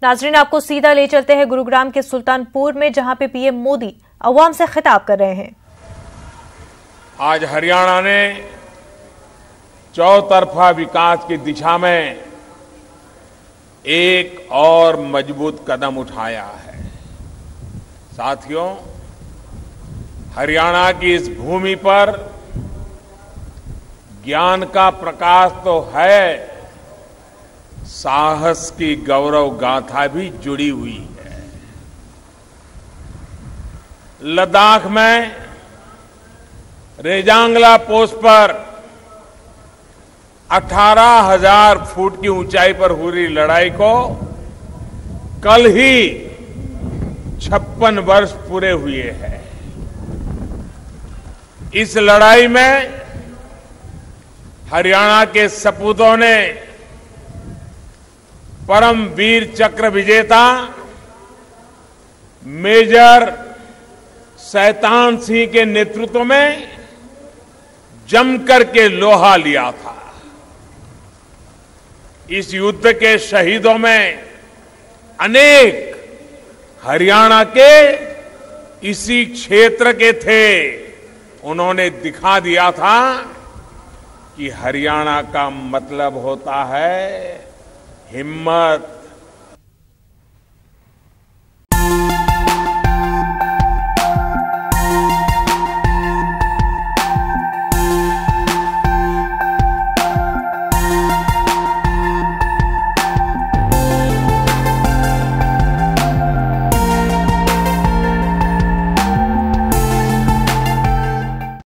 नाजरीन, आपको सीधा ले चलते हैं गुरुग्राम के सुल्तानपुर में, जहां पे पीएम मोदी अवाम से खिताब कर रहे हैं। आज हरियाणा ने चौतरफा विकास की दिशा में एक और मजबूत कदम उठाया है। साथियों, हरियाणा की इस भूमि पर ज्ञान का प्रकाश तो है, साहस की गौरव गाथा भी जुड़ी हुई है। लद्दाख में रेजांगला पोस्ट पर 18,000 फुट की ऊंचाई पर हो रही लड़ाई को कल ही 56 वर्ष पूरे हुए हैं। इस लड़ाई में हरियाणा के सपूतों ने परम वीर चक्र विजेता मेजर शैतान सिंह के नेतृत्व में जमकर के लोहा लिया था। इस युद्ध के शहीदों में अनेक हरियाणा के इसी क्षेत्र के थे। उन्होंने दिखा दिया था कि हरियाणा का मतलब होता है हिम्मत,